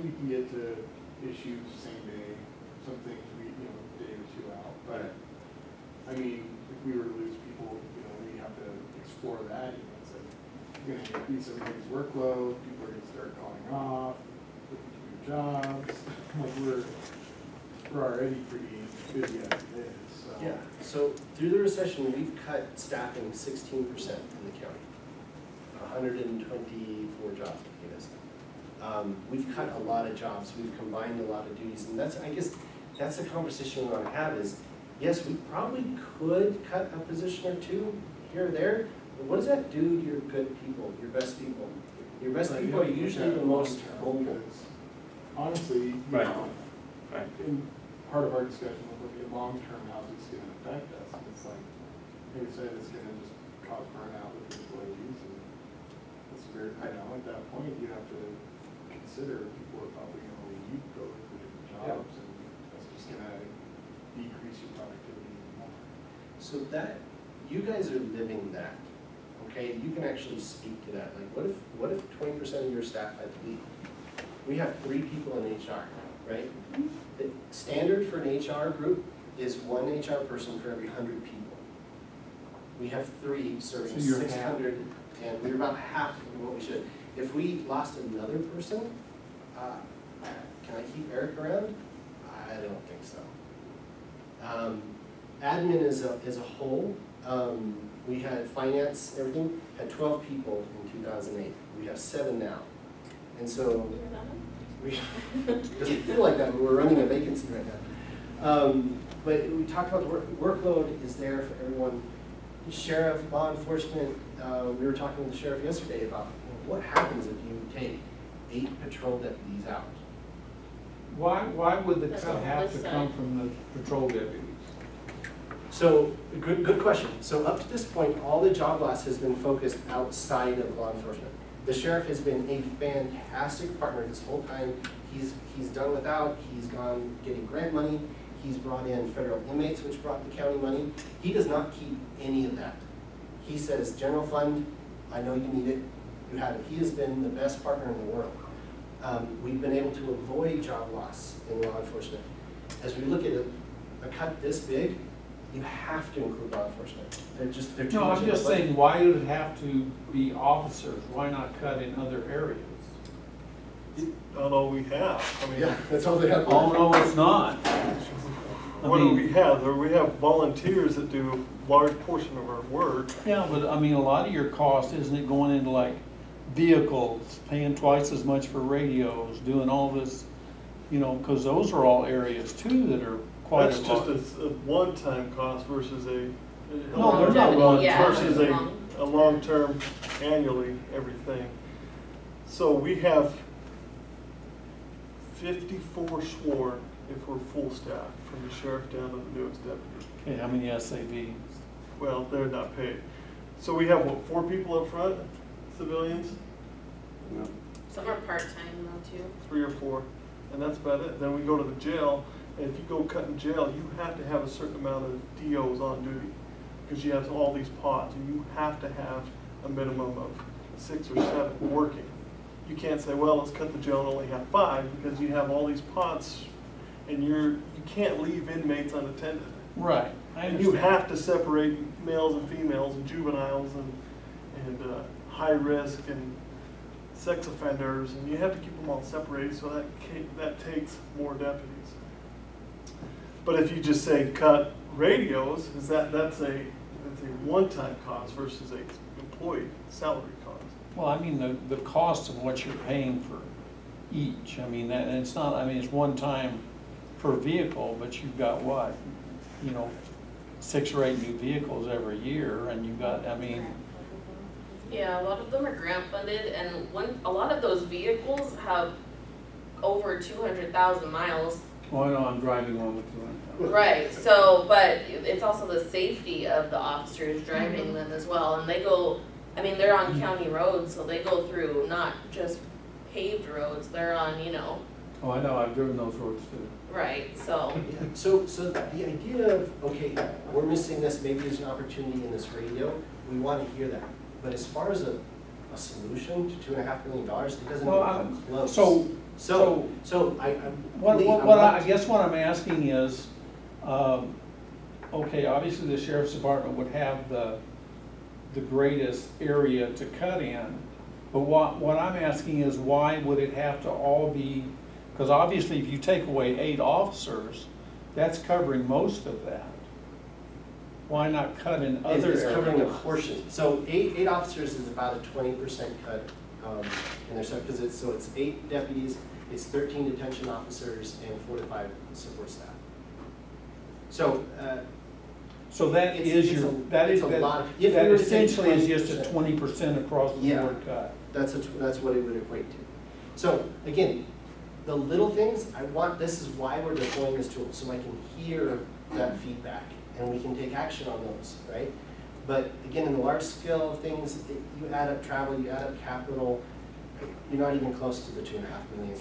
we can get to issues same day, some things we, you know, a day or two out, but, I mean, if we were to lose people, you know, we have to explore that, you know, it's like, you're gonna increase everybody's workload, people are gonna start calling off, looking for new jobs, like we're already pretty busy as it is, so. Yeah, so through the recession, we've cut staffing 16% in the county. 124 jobs, I guess. We've cut a lot of jobs, we've combined a lot of duties, and that's, I guess, that's the conversation we want to have is, yes, we probably could cut a position or two here or there, but what does that do to your good people, your best people? Your best people are usually the most mobile. Honestly, you Right. know, Right. in part of our discussion was looking at long-term, how's this gonna affect us, and it's like, like I said, it's gonna just cause burnout with employees, and it's very, I know, at that point, you have to consider people are probably gonna leave, go for different jobs, and that's just gonna decrease your productivity even more. So that, you guys are living that, okay? You can actually speak to that. Like, what if 20% of your staff had to leave? We have 3 people in HR, right? The standard for an HR group is 1 HR person for every 100 people. We have 3 serving So you're 600, and we're about half of what we should. If we lost another person, can I keep Eric around? I don't think so. Admin as a whole, we had finance, everything, had 12 people in 2008. We have 7 now. And so, it doesn't feel like that, but we're running a vacancy right now. But we talked about the workload is there for everyone. Sheriff, law enforcement, we were talking with the sheriff yesterday about what happens if you take 8 patrol deputies out. Why would the That's cut what have Liz to said. come from the patrol deputies? So, good question. So up to this point, all the job loss has been focused outside of law enforcement. The sheriff has been a fantastic partner this whole time. He's done without, he's gone getting grant money, he's brought in federal inmates, which brought the county money. He does not keep any of that. He says, general fund, I know you need it, you have it. He has been the best partner in the world. We've been able to avoid job loss in law enforcement. As we look at a cut this big, you have to include law enforcement. They're too No, much I'm in the just budget. saying, why would it have to be officers? Why not cut in other areas? Not all we have. I mean, Yeah, that's all they have. Oh, no, it's not. what do we have? We have volunteers that do a large portion of our work. Yeah, but I mean, a lot of your cost, isn't it going into like vehicles, paying twice as much for radios, doing all this, you know, because those are all areas too that are quite That's a just lot. a one-time cost versus a No, they're not Yeah, versus long. a long-term annually everything. So we have 54 sworn if we're full staff, from the sheriff down to the newest deputy. Okay, how many SAVs? Well, they're not paid. So we have, what, 4 people up front, civilians? Some are part-time though too. 3 or 4, and that's about it. Then we go to the jail, and if you go cut in jail, you have to have a certain amount of DOs on duty, because you have all these pods, and you have to have a minimum of 6 or 7 working. You can't say, well, let's cut the jail and only have 5, because you have all these pods, and you can't leave inmates unattended. Right, I And you understand. have to separate males and females and juveniles and high risk and sex offenders, and you have to keep them all separated, so that takes more deputies. But if you just say cut radios, that's a one-time cost versus a employee salary cost. Well, I mean, the cost of what you're paying for each, I mean, and it's not, I mean, it's one time per vehicle, but you've got what? You know, 6 or 8 new vehicles every year, and you've got, I mean, Yeah, a lot of them are grant funded, and a lot of those vehicles have over 200,000 miles. well, I know I'm driving one with you. Right, so, but it's also the safety of the officers driving them as well, and they go, I mean, they're on county roads, so they go through not just paved roads, they're on, you know, Oh, I know, I've driven those roads too. right, so. Yeah, so the idea of, okay, we're missing this, maybe there's an opportunity in this radio, we want to hear that. But as far as a a solution to $2.5 million. It doesn't Well, even come close. so Lee, I guess what I'm asking is, okay, obviously the sheriff's department would have the greatest area to cut in, but what I'm asking is, why would it have to all be, because obviously if you take away 8 officers, that's covering most of that. Why not cut in other areas? It's covering a portion. So 8 officers is about a 20% cut in their stuff, because it's 8 deputies, it's 13 detention officers, and 4 to 5 support staff. So So that is it's your, a- that it's is, a that lot. If we that were to take essentially is just a 20%. 20% across the Yeah. board cut. That's what it would equate to. So again, the little things, this is why we're deploying this tool, so I can hear that feedback and we can take action on those, right? But again, in the large scale of things, you add up travel, you add up capital, you're not even close to the $2.5 million.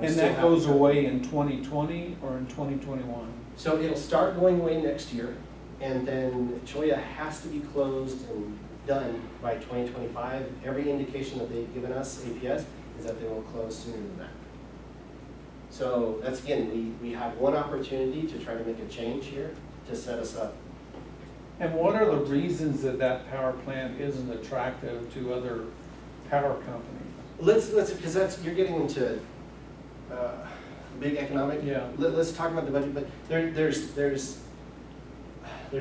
We And still that have goes to- away in 2020 or in 2021? So it'll start going away next year, and then Cholla has to be closed and done by 2025. Every indication that they've given us, APS, is that they will close sooner than that. So that's, again, we have one opportunity to try to make a change here to set us up. And what are the reasons that that power plant isn't attractive to other power companies? Because you're getting into big economic. Yeah. Let's talk about the budget, but there's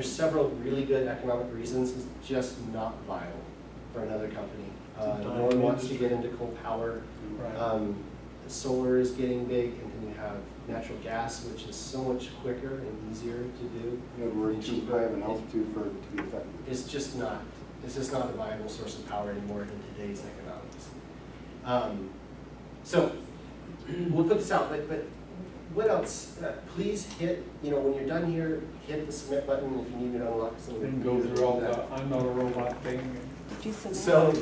several really good economic reasons. It's just not viable for another company. No one wants to get into coal power. Right. Solar is getting big, and then you have natural gas, which is so much quicker and easier to do. Yeah, we're too high of an altitude for it to be effective. It's just not a viable source of power anymore in today's economics. So we'll put this out, but what else? Please hit, when you're done here, hit the submit button if you need to unlock some of the And go computers through all and the, I'm not a robot thing. So,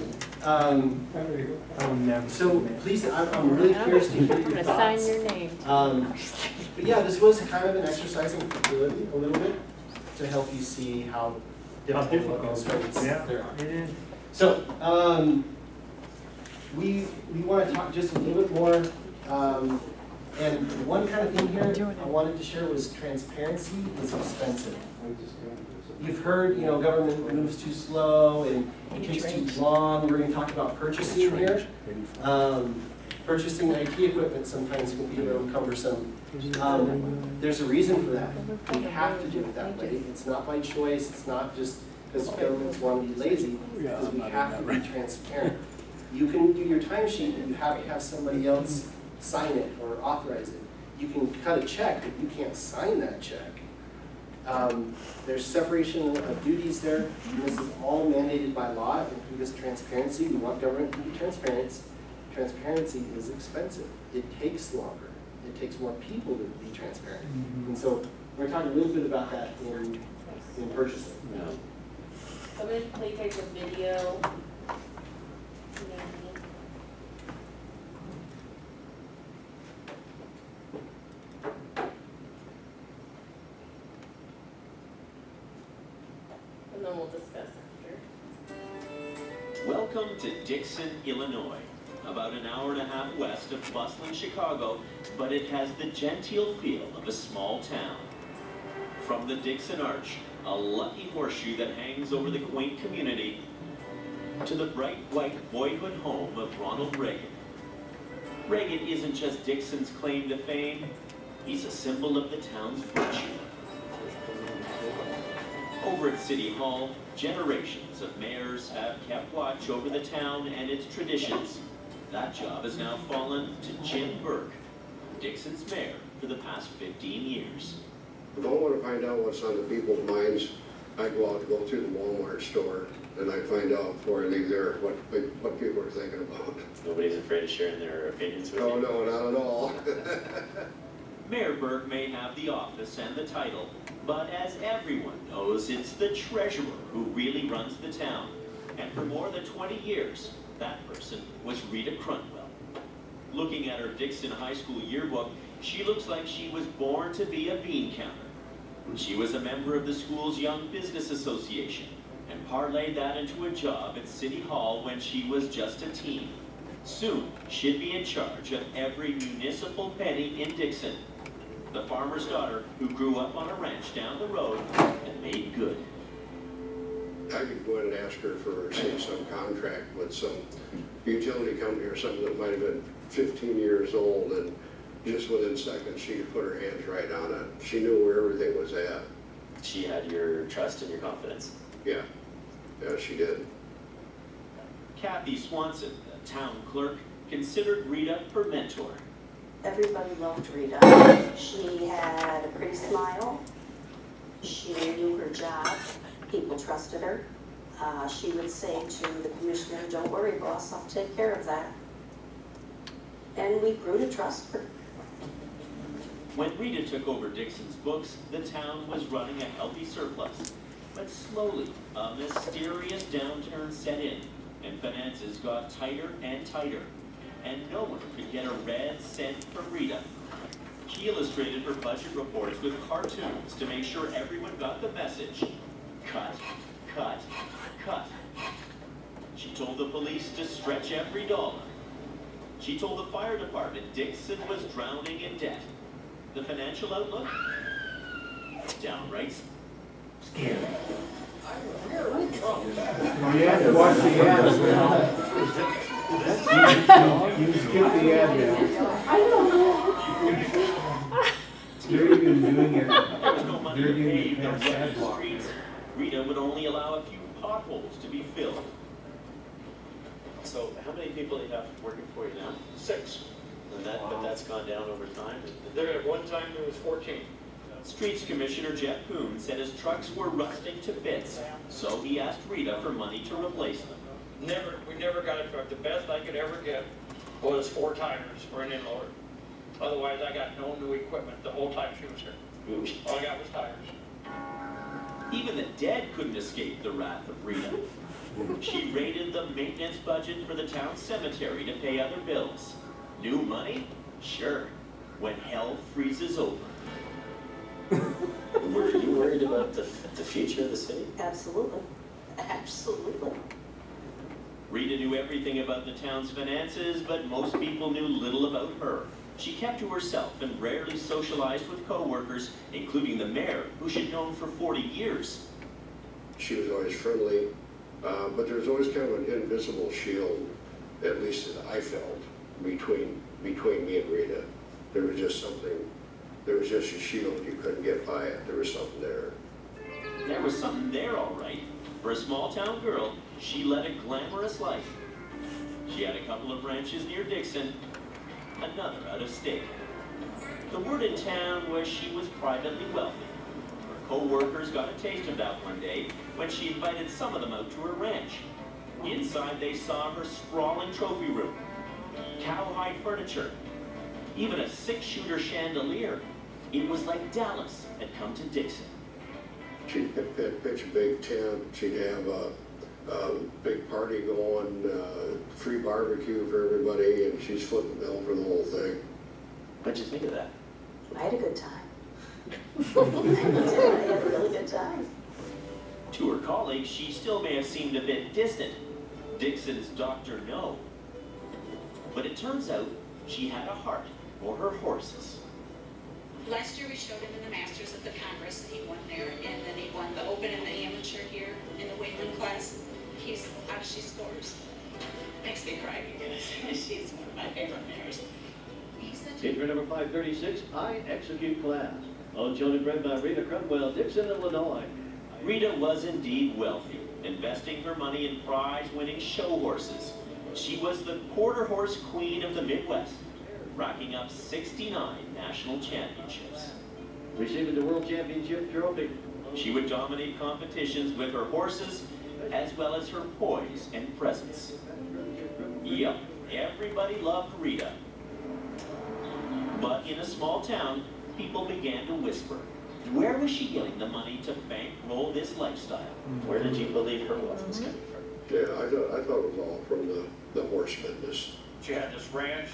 so please, I'm really curious to hear I'm your gonna thoughts. sign your name. But yeah, this was kind of an exercise in futility a little bit to help you see how difficult constraints there are. It is. So, we want to talk just a little bit more, and one kind of thing here I wanted to share was transparency is expensive. You've heard, government moves too slow and it takes too long. We're going to talk about purchasing here. Purchasing IT equipment sometimes can be a little cumbersome. There's a reason for that. We have to do it that way. It's not by choice. It's not just because governments want to be lazy. Because we have to be transparent. You can do your timesheet, and you have to have somebody else sign it or authorize it. You can cut a check, but you can't sign that check. There's separation of duties there. And this is all mandated by law, and through this transparency, we want government to be transparent. Transparency is expensive. It takes longer. It takes more people to be transparent. And so we're talking a little bit about that in purchasing. So I'm gonna play you guys a video. And then we'll discuss after. Welcome to Dixon, Illinois, about an hour and a half west of bustling Chicago, but it has the genteel feel of a small town. From the Dixon Arch, a lucky horseshoe that hangs over the quaint community, to the bright white boyhood home of Ronald Reagan. Reagan isn't just Dixon's claim to fame, he's a symbol of the town's virtue. Over at City Hall, generations of mayors have kept watch over the town and its traditions. That job has now fallen to Jim Burke, Dixon's mayor for the past 15 years. If I want to find out what's on the people's minds, I go through the Walmart store, and I find out before I leave there what people are thinking about. Nobody's afraid of sharing their opinions with No, you. no, not at all. Mayor Burke may have the office and the title, but as everyone knows, it's the treasurer who really runs the town. And for more than 20 years, that person was Rita Crunwell. Looking at her Dixon High School yearbook, she looks like she was born to be a bean counter. She was a member of the school's Young Business Association, and parlayed that into a job at City Hall when she was just a teen. Soon, she'd be in charge of every municipal penny in Dixon. The farmer's daughter who grew up on a ranch down the road and made good. I could go in and ask her for, say, some contract with some utility company or something that might have been 15 years old, and just within seconds, she could put her hands right on it. She knew where everything was at. She had your trust and your confidence. Yeah, she did. Kathy Swanson, the town clerk, considered Rita her mentor. Everybody loved Rita. She had a pretty smile. She knew her job. People trusted her. She would say to the commissioner, "Don't worry, boss, I'll take care of that." And we grew to trust her. When Rita took over Dixon's books, the town was running a healthy surplus. But slowly, a mysterious downturn set in, and finances got tighter and tighter. And no one could get a red cent from Rita. She illustrated her budget reports with cartoons to make sure everyone got the message. Cut, cut, cut. She told the police to stretch every dollar. She told the fire department Dixon was drowning in debt. The financial outlook? Downright scary. You have to watch the ads now. You skip the ad now. I don't know. They're even doing it. There was no money They're to doing pay it the past wet ad block. streets. Rita would only allow a few potholes to be filled. So how many people do you have working for you now? 6. And but that's gone down over time? There, at one time, there was 14. Streets Commissioner Jeff Poon said his trucks were rusting to bits, so he asked Rita for money to replace them. We never got a truck. The best I could ever get was 4 tires for an in-loader. Otherwise, I got no new equipment the whole time she was here. All I got was tires. Even the dead couldn't escape the wrath of Rita. She raided the maintenance budget for the town cemetery to pay other bills. New money? Sure. When hell freezes over. Were you worried about the future of the city? Absolutely. Absolutely. Rita knew everything about the town's finances, but most people knew little about her. She kept to herself and rarely socialized with co-workers, including the mayor, who she'd known for 40 years. She was always friendly, but there was always kind of an invisible shield, at least that I felt, between me and Rita. There was just something, there was just a shield. You couldn't get by it. There was something there. There was something there, all right. For a small-town girl, she led a glamorous life. She had a couple of ranches near Dixon, another out of state. The word in town was she was privately wealthy. Her co-workers got a taste of that one day when she invited some of them out to her ranch. Inside, they saw her sprawling trophy room, cowhide furniture, even a 6-shooter chandelier. It was like Dallas had come to Dixon. She'd pitch a big tent. She'd have a big party going, free barbecue for everybody, and she's footing the bill for the whole thing. What'd you think of that? I had a good time. I had a really good time. To her colleagues, she still may have seemed a bit distant. Dixon's Dr. No. But it turns out she had a heart for her horses. Last year we showed him in the Masters at the Congress, and he won there, and then he won the Open and the Amateur here in the Wayland class. She scores. Makes me cry because she's one of my favorite mares. Teacher number 536, I Execute class. Owned, shown and bred by Rita Cromwell, Dixon, Illinois. Rita was indeed wealthy, investing her money in prize-winning show horses. She was the quarter horse queen of the Midwest, racking up 69 national championships. Receiving the World Championship trophy. She would dominate competitions with her horses, as well as her poise and presence. Yep, everybody loved Rita. But in a small town, people began to whisper, where was she getting the money to bankroll this lifestyle? Where did you believe her wealth was coming from? Yeah, I thought it was all from the horse business. She had this ranch,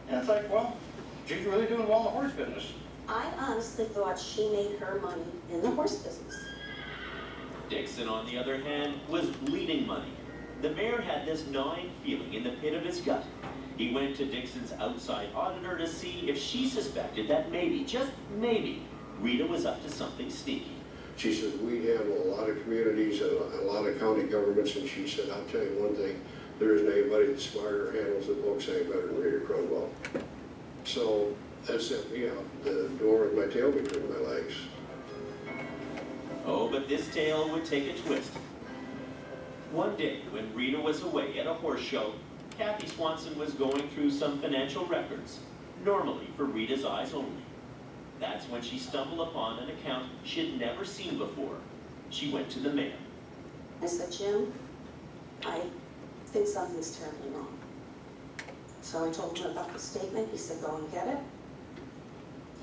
and it's like, well, she's really doing well in the horse business. I honestly thought she made her money in the horse business. Dixon, on the other hand, was bleeding money. The mayor had this gnawing feeling in the pit of his gut. He went to Dixon's outside auditor to see if she suspected that maybe, just maybe, Rita was up to something sneaky. She said, we handle a lot of communities and a lot of county governments, and she said, I'll tell you one thing, there isn't anybody that smarter handles the books any better than Rita Crunwell. So that sent me out the door with my tail between my legs. Oh, but this tale would take a twist. One day, when Rita was away at a horse show, Kathy Swanson was going through some financial records, normally for Rita's eyes only. That's when she stumbled upon an account she'd never seen before. She went to the mayor. I said, Jim, I think something's terribly wrong. So I told him about the statement. He said, go and get it.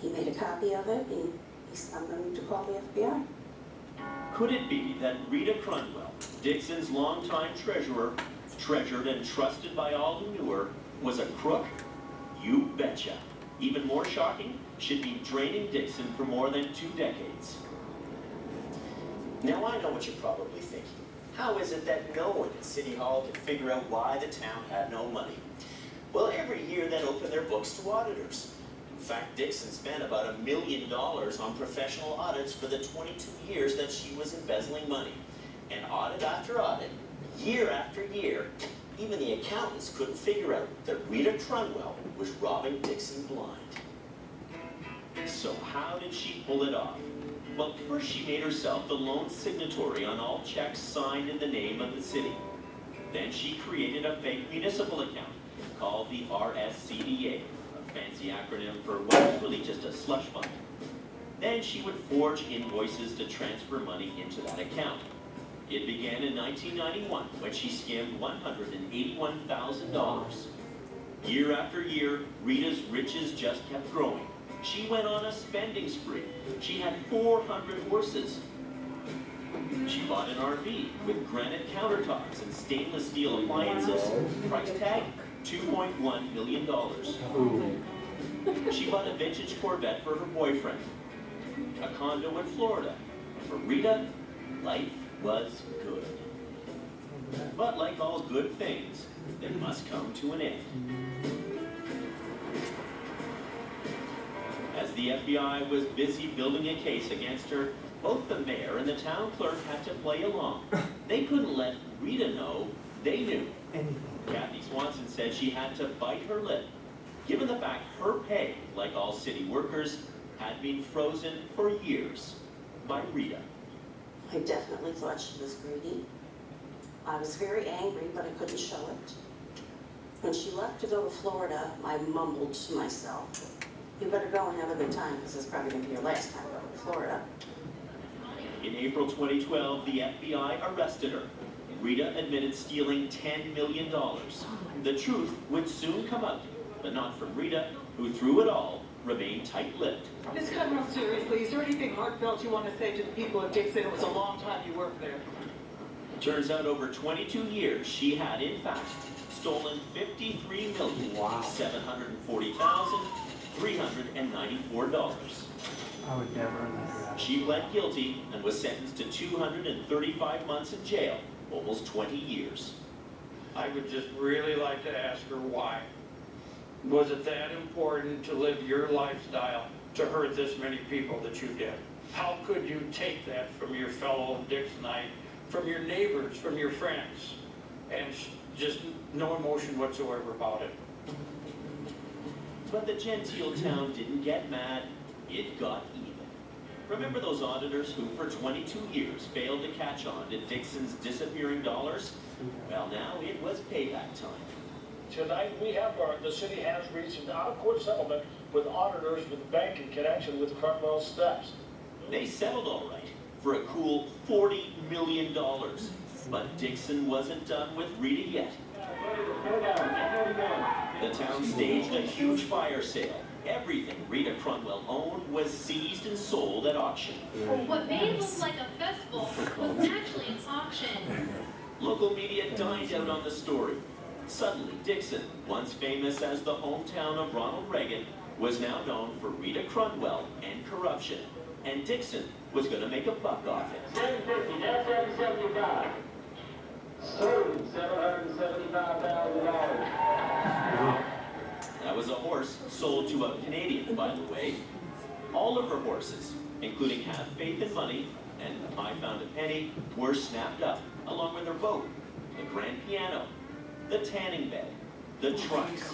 He made a copy of it, and he said, I'm going to call the FBI. Could it be that Rita Crunwell, Dixon's longtime treasurer, treasured and trusted by all who knew her, was a crook? You betcha. Even more shocking, she'd been draining Dixon for more than 2 decades. Now I know what you're probably thinking. How is it that no one at City Hall could figure out why the town had no money? Well, every year they'd open their books to auditors. In fact, Dixon spent about $1 million on professional audits for the 22 years that she was embezzling money. And audit after audit, year after year, even the accountants couldn't figure out that Rita Crunwell was robbing Dixon blind. So how did she pull it off? Well, first she made herself the lone signatory on all checks signed in the name of the city. Then she created a fake municipal account called the RSCDA, a fancy acronym for what was really just a slush fund. Then she would forge invoices to transfer money into that account. It began in 1991 when she skimmed $181,000. Year after year, Rita's riches just kept growing. She went on a spending spree. She had 400 horses. She bought an RV with granite countertops and stainless steel appliances. Price tag, $2.1 million. She bought a vintage Corvette for her boyfriend. A condo in Florida. For Rita, life was good. But like all good things, they must come to an end. As the FBI was busy building a case against her, both the mayor and the town clerk had to play along. They couldn't let Rita know they knew. Kathy Swanson said she had to bite her lip, given the fact her pay, like all city workers, had been frozen for years by Rita. I definitely thought she was greedy. I was very angry, but I couldn't show it. When she left to go to Florida, I mumbled to myself, you better go and have a good time, because it's probably going to be your last time going to Florida. In April 2012, the FBI arrested her. Rita admitted stealing $10 million. The truth would soon come out, but not from Rita, who through it all remained tight-lipped. Ms. Crunwell, seriously, is there anything heartfelt you want to say to the people of Dixon? It was a long time you worked there. Turns out over 22 years, she had, in fact, stolen $53,740,394. I would never understand. She pled guilty and was sentenced to 235 months in jail, almost 20 years. I would just really like to ask her why. Was it that important to live your lifestyle to hurt this many people that you did? How could you take that from your fellow Dixonite, from your neighbors, from your friends, and just no emotion whatsoever about it? But the genteel town didn't get mad, it got even. Remember those auditors who for 22 years failed to catch on to Dixon's disappearing dollars? Well, now it was payback time. Tonight, the city has reached an out-of-court settlement with auditors with the bank in connection with Crunwell's thefts. They settled all right for a cool $40 million. But Dixon wasn't done with Rita yet. The town staged a huge fire sale. Everything Rita Crunwell owned was seized and sold at auction. What made it look like a festival was actually an auction. Local media dined out on the story. Suddenly, Dixon, once famous as the hometown of Ronald Reagan, was now known for Rita Crunwell and corruption. And Dixon was going to make a buck off it. 750, that's 775. Sold $775,000. That was a horse sold to a Canadian, by the way. All of her horses, including Have Faith and Money and I Found a Penny, were snapped up, along with her boat, the grand piano, the tanning bed, the trucks,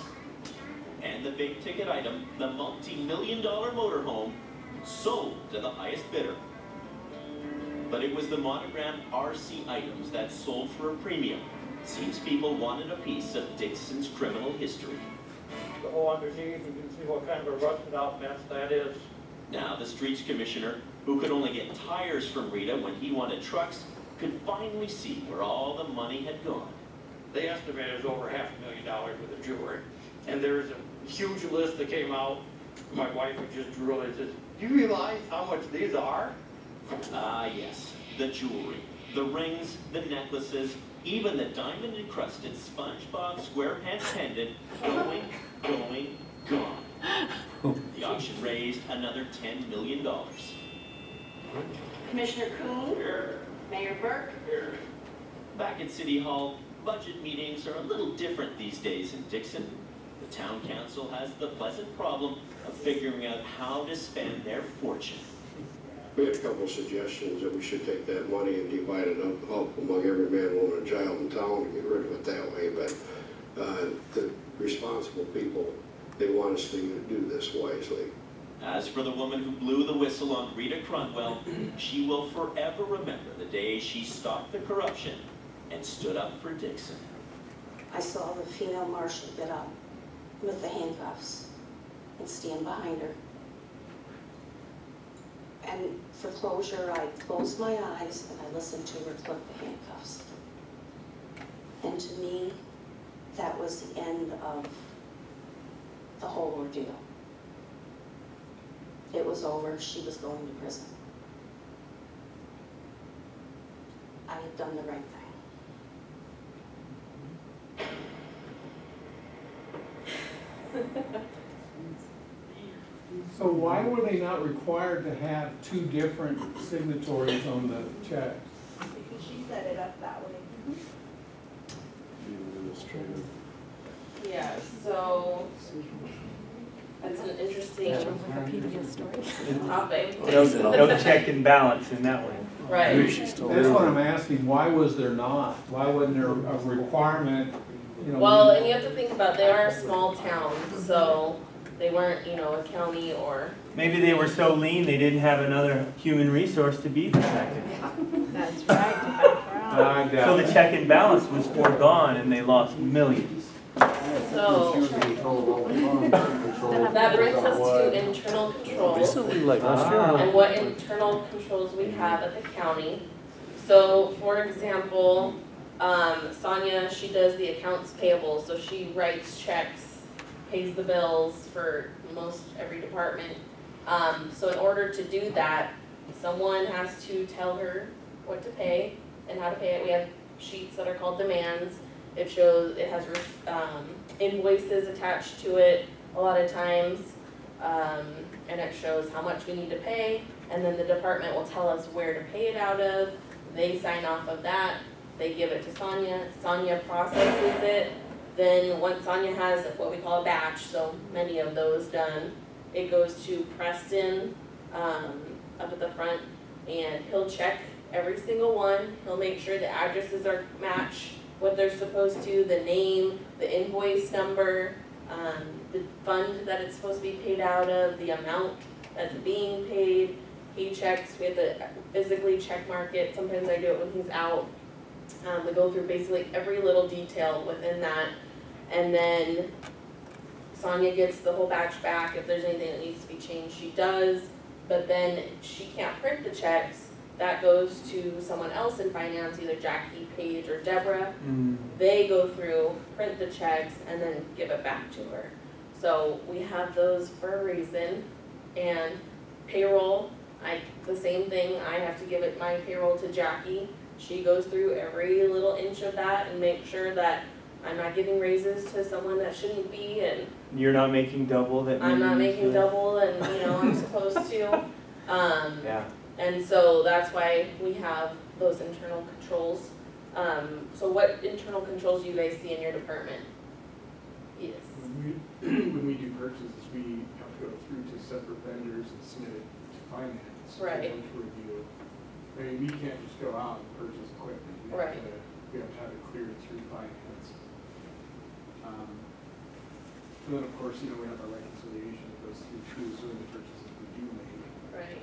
and the big ticket item, the multi-million-dollar motorhome, sold to the highest bidder. But it was the monogrammed RC items that sold for a premium. Seems people wanted a piece of Dixon's criminal history. Go underneath, you can see what kind of a rusted out mess that is. Now the streets commissioner, who could only get tires from Rita when he wanted trucks, could finally see where all the money had gone. They estimate it's over $500,000 worth of jewelry. And there's a huge list that came out. My wife would just drool and says, "Do you realize how much these are?" Ah, yes, the jewelry, the rings, the necklaces, even the diamond-encrusted SpongeBob SquarePants pendant, going, gone. The auction raised another $10 million. Commissioner Kuhn? Here. Mayor Burke? Here. Back at City Hall, budget meetings are a little different these days in Dixon. The town council has the pleasant problem of figuring out how to spend their fortune. We had a couple of suggestions that we should take that money and divide it up among every man, woman, and child in town and get rid of it that way, but the responsible people, they want us to do this wisely. As for the woman who blew the whistle on Rita Cronwell, she will forever remember the day she stopped the corruption and stood up for Dixon. I saw the female marshal get up with the handcuffs and stand behind her. And for closure, I closed my eyes and I listened to her click the handcuffs. And to me, that was the end of the whole ordeal. It was over. She was going to prison. I had done the right thing. So why were they not required to have two different signatories on the checks? Because she set it up that way. Yeah, so that's an interesting topic. No check and balance in that way. Right. That's what I'm asking, why was there not? Why wasn't there a requirement, you know? Well, and you have to think about, they are a small town, so they weren't, you know, a county or. Maybe they were so lean, they didn't have another human resource to be the second. That's right. So the check and balance was foregone and they lost millions. So, that brings us to internal controls. And what internal controls we have at the county. So, for example, Sonia, she does the accounts payable, so she writes checks, pays the bills for most every department. So in order to do that, someone has to tell her what to pay and how to pay it. We have sheets that are called demands. It shows, it has invoices attached to it a lot of times, and it shows how much we need to pay, and then the department will tell us where to pay it out of. They sign off of that, they give it to Sonia, Sonia processes it, then once Sonia has what we call a batch, so many of those done, it goes to Preston up at the front, and he'll check every single one. He'll make sure the addresses are match what they're supposed to, the name, the invoice number, the fund that it's supposed to be paid out of, the amount that's being paid. He checks, we have to physically check mark it. Sometimes I do it when he's out. We go through basically every little detail within that. And then Sonia gets the whole batch back. If there's anything that needs to be changed, she does. But then she can't print the checks. That goes to someone else in finance, either Jackie, Paige, or Deborah. They go through, print the checks, and then give it back to her. So we have those for a reason. And payroll, the same thing. I have to give it my payroll to Jackie. She goes through every little inch of that and make sure that I'm not giving raises to someone that shouldn't be, and you're not making double that. I'm not making double, and you know I'm supposed to. Yeah. And so that's why we have those internal controls. So what internal controls do you guys see in your department? Yes. When we do purchases, we have to go through to separate vendors and submit it to finance. For Right. them to review. I mean, we can't just go out and purchase equipment. Right. We have to have it cleared through finance. And then, of course, you know, we have our reconciliation that goes through so the purchases we do make. Right.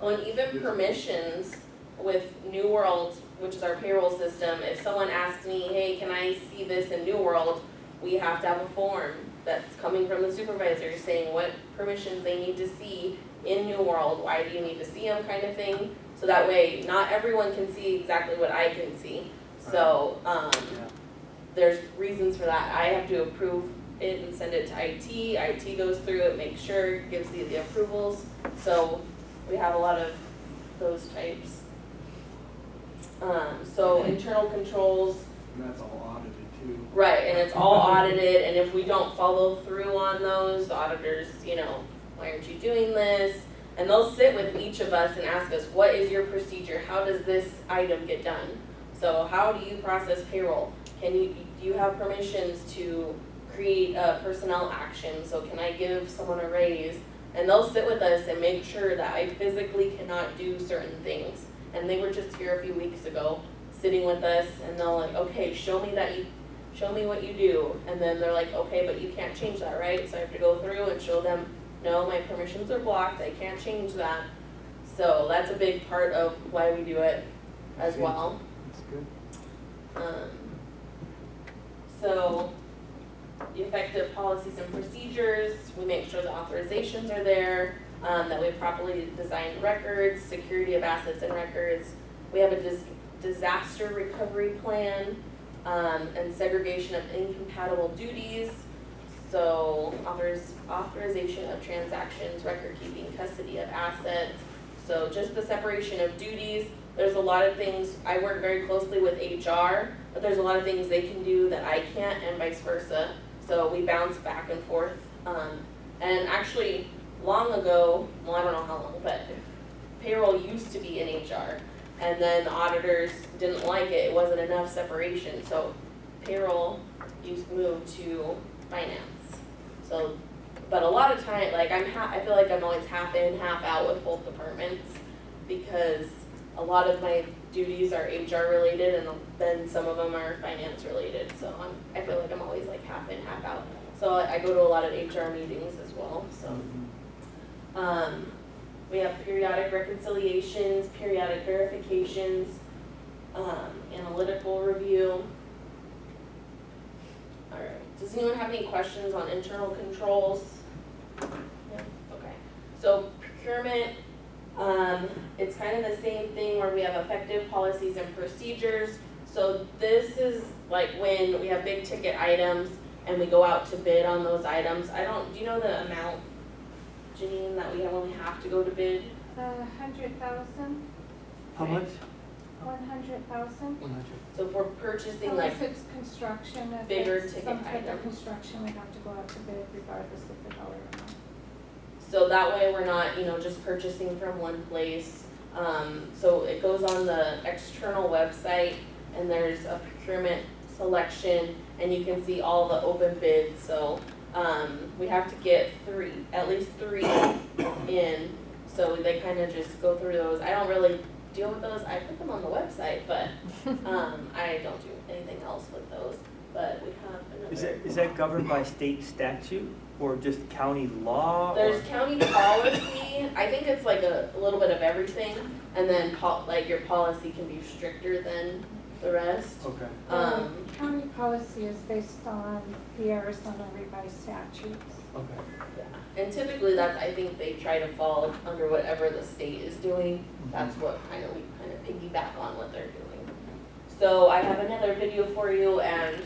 Well, and even permissions with New World, which is our payroll system, if someone asks me, hey, can I see this in New World, we have to have a form that's coming from the supervisor saying what permissions they need to see in New World, why do you need to see them, kind of thing. So that way, not everyone can see exactly what I can see. So, there's reasons for that. I have to approve it and send it to IT. IT goes through it, makes sure, gives the approvals. So we have a lot of those types. So internal controls. And that's all audited too. Right, and it's all audited, and if we don't follow through on those, the auditors, you know, why aren't you doing this? And they'll sit with each of us and ask us, what is your procedure? How does this item get done? So how do you process payroll? Do you have permissions to create a personnel action? So can I give someone a raise? And they'll sit with us and make sure that I physically cannot do certain things. And they were just here a few weeks ago, sitting with us, and they're like, okay, show me what you do. And then they're like, okay, but you can't change that, right? So I have to go through and show them, no, my permissions are blocked, I can't change that. So that's a big part of why we do it as well. That's good. So the effective policies and procedures, we make sure the authorizations are there, that we have properly designed records, security of assets and records. We have a disaster recovery plan, and segregation of incompatible duties. So authorization of transactions, record keeping, custody of assets. So just the separation of duties. There's a lot of things, I work very closely with HR, but there's a lot of things they can do that I can't, and vice versa. So we bounce back and forth. And actually, long ago, well, I don't know how long, but payroll used to be in HR. And then the auditors didn't like it, it wasn't enough separation. So payroll used to move to finance. So, but a lot of time, like I feel like I'm always half in, half out with both departments, because a lot of my duties are HR related, and then some of them are finance related. So I feel like I'm always like half in, half out. So I go to a lot of HR meetings as well. So we have periodic reconciliations, periodic verifications, analytical review. All right. Does anyone have any questions on internal controls? Yeah. Okay. So procurement. It's kind of the same thing where we have effective policies and procedures. So this is like when we have big ticket items and we go out to bid on those items. Do you know the amount, Janine, that we only have to go to bid? 100,000. How much? 100,000. So if we're purchasing Unless like it's construction, if bigger it's ticket some type of items. construction, we have to go out to bid regardless of the dollar amount. So that way we're not, just purchasing from one place. So it goes on the external website, and there's a procurement selection, and you can see all the open bids. So we have to get at least three in. So they kind of just go through those. I don't really deal with those. I put them on the website, but I don't do anything else with those. But we have another. Is that governed by state statute or just county law? There's county policy. I think it's like a little bit of everything, and then like your policy can be stricter than the rest. Okay. County policy is based on the Arizona revised statutes. Okay. Yeah. And typically I think they try to fall under whatever the state is doing. That's what we kind of piggyback on what they're doing. So I have another video for you, and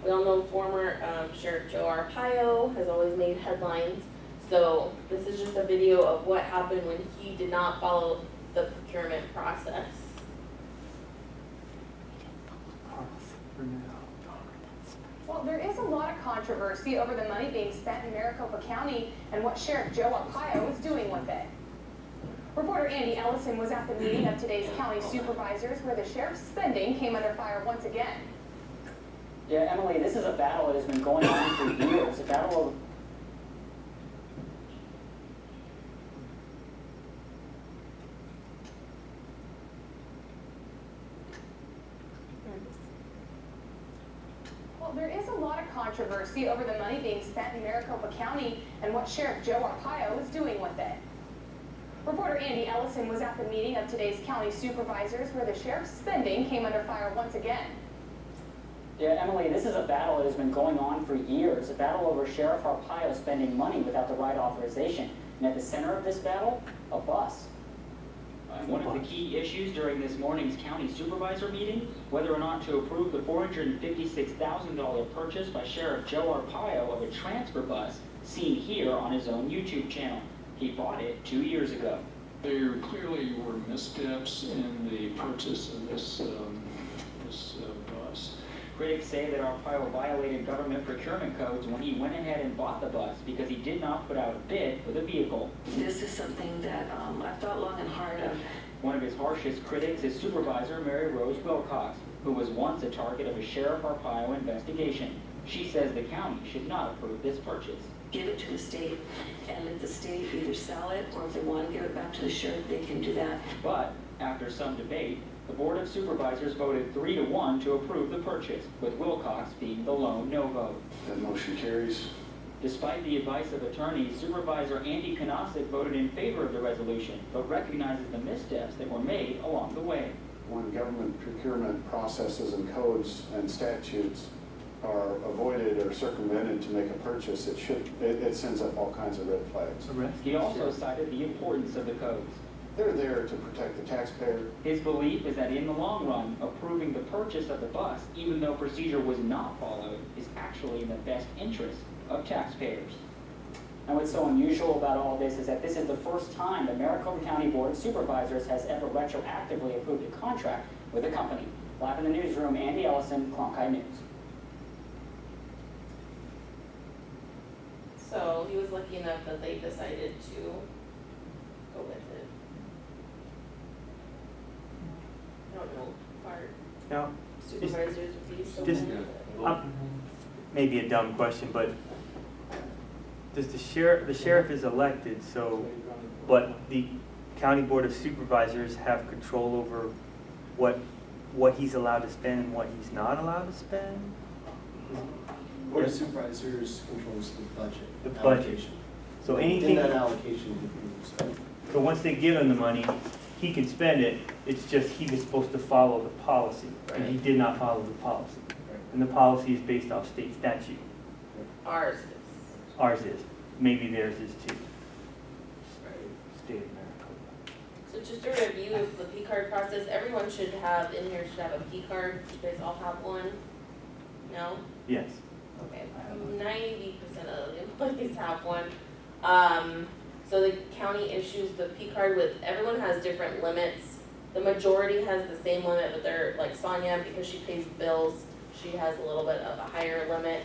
we all know former Sheriff Joe Arpaio has always made headlines. So this is just a video of what happened when he did not follow the procurement process. Well, there is a lot of controversy over the money being spent in Maricopa County and what Sheriff Joe Arpaio is doing with it. Reporter Andy Ellison was at the meeting of today's county supervisors where the sheriff's spending came under fire once again. Yeah, Emily, this is a battle that has been going on for years, a battle over... Well, there is a lot of controversy over the money being spent in Maricopa County and what Sheriff Joe Arpaio is doing with it. Reporter Andy Ellison was at the meeting of today's county supervisors where the sheriff's spending came under fire once again. Yeah, Emily, this is a battle that has been going on for years, a battle over Sheriff Arpaio spending money without the right authorization. And at the center of this battle, a bus. One of the key issues during this morning's county supervisor meeting, whether or not to approve the $456,000 purchase by Sheriff Joe Arpaio of a transfer bus seen here on his own YouTube channel. He bought it 2 years ago. There clearly were missteps in the purchase of this bus. Critics say that Arpaio violated government procurement codes when he went ahead and bought the bus because he did not put out a bid for the vehicle. This is something that I've thought long and hard of. One of his harshest critics is Supervisor Mary Rose Wilcox, who was once a target of a Sheriff Arpaio investigation. She says the county should not approve this purchase. Give it to the state and let the state either sell it, or if they want to give it back to the sheriff, they can do that. But after some debate, the Board of Supervisors voted 3-1 to approve the purchase, with Wilcox being the lone no vote. That motion carries. Despite the advice of attorneys, Supervisor Andy Kanasic voted in favor of the resolution, but recognizes the missteps that were made along the way. When government procurement processes and codes and statutes are avoided or circumvented to make a purchase, it sends up all kinds of red flags. He also cited the importance of the codes. They're there to protect the taxpayer. His belief is that in the long run, approving the purchase of the bus, even though procedure was not followed, is actually in the best interest of taxpayers. And what's so unusual about all this is that this is the first time the Maricopa County Board of Supervisors has ever retroactively approved a contract with a company. Live in the newsroom, Andy Ellison, Clonkai News. So he was lucky enough that they decided to go with it. I don't know, our Now, supervisors would be so just, maybe a dumb question, but does the sheriff is elected, so, but the county board of supervisors have control over what he's allowed to spend and what he's not allowed to spend? Board of Supervisors controls the budget. The budget. Allocation. So anything. In that allocation, he can spend. So once they give him the money, he can spend it. It's just he was supposed to follow the policy, and he did not follow the policy. And the policy is based off state statute. Ours is. Ours is. Maybe theirs is too. State of Maricopa. So just a review of the P card process, everyone should have, in here should have a P card. You guys all have one? No? Yes. Okay, 90% of the employees have one. So the county issues the P card with, everyone has different limits. The majority has the same limit, but they're, like Sonia, because she pays bills, she has a little bit of a higher limit.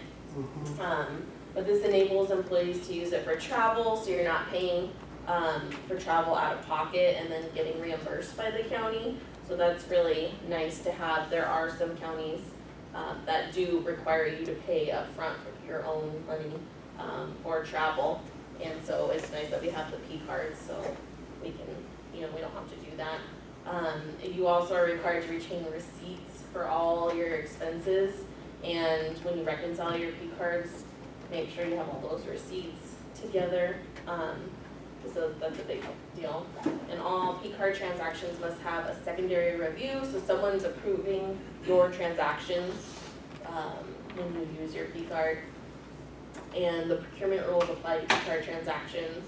But this enables employees to use it for travel, so you're not paying for travel out of pocket and then getting reimbursed by the county. So that's really nice to have. There are some counties that do require you to pay upfront for your own money for travel. And so it's nice that we have the P cards, so we can, we don't have to do that. You also are required to retain receipts for all your expenses. And when you reconcile your P cards, make sure you have all those receipts together. So that's a big deal. And all P card transactions must have a secondary review, so someone's approving your transactions when you use your P card. And the procurement rules apply to P card transactions.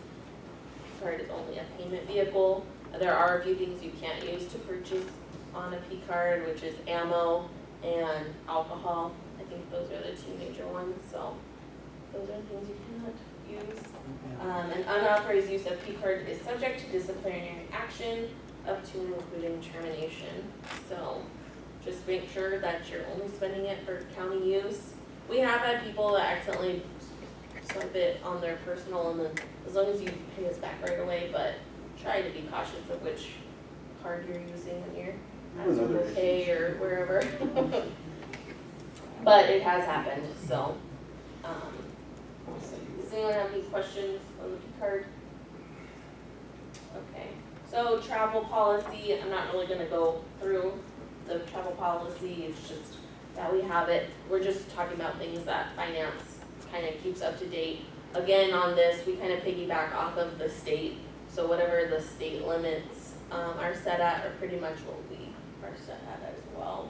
P card is only a payment vehicle. There are a few things you can't use to purchase on a P card, which is ammo and alcohol. I think those are the two major ones, so those are things you cannot use. An unauthorized use of P card is subject to disciplinary action up to and including termination. So just make sure that you're only spending it for county use. We have had people that accidentally swipe it on their personal, and then as long as you pay us back right away, but try to be cautious of which card you're using when you're at Another Circle K or wherever. But it has happened, so. Does anyone have any questions on the P card? Okay, so travel policy, I'm not really gonna go through the travel policy, it's just that we have it. We're just talking about things that finance kind of keeps up to date. Again, on this, we kind of piggyback off of the state, so whatever the state limits are set at are pretty much what we are set at as well.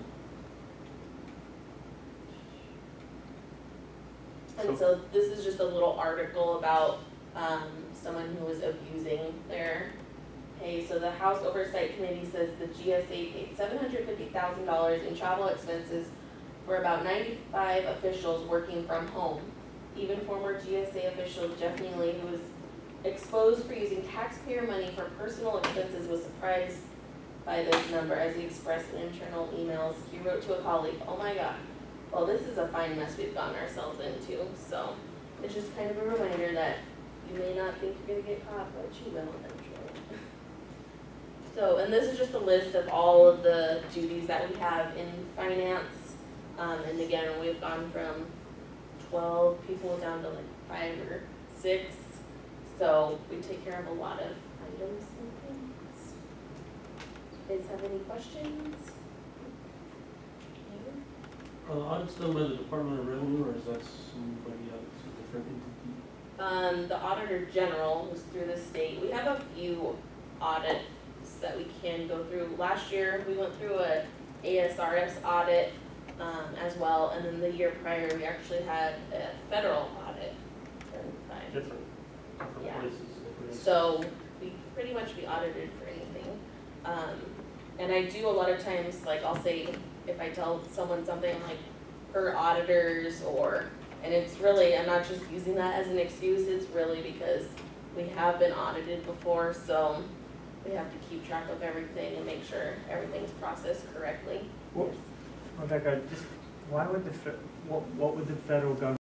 And so this is just a little article about someone who was abusing their pay. So the House Oversight Committee says the GSA paid $750,000 in travel expenses for about 95 officials working from home. Even former GSA official Jeff Neely, who was exposed for using taxpayer money for personal expenses, was surprised by this number as he expressed in internal emails. He wrote to a colleague, "Oh my God, well, this is a fine mess we've gotten ourselves into." So it's just kind of a reminder that you may not think you're gonna get caught, but you will eventually. So, and this is just a list of all of the duties that we have in finance. And again, we've gone from 12 people down to like 5 or 6. So we take care of a lot of items and things. Do you guys have any questions? Audit's done by the Department of Revenue, or is that somebody else, a different entity? The Auditor General, who's through the state. We have a few audits that we can go through. Last year, we went through a ASRS audit as well, and then the year prior, we actually had a federal audit. Different Yeah. places. So we can pretty much be audited for anything. And I do a lot of times, like I'll say, if I tell someone something like per auditors and it's really, I'm not just using that as an excuse, it's really because we have been audited before, so we have to keep track of everything and make sure everything's processed correctly. Rebecca, just why would what would the federal government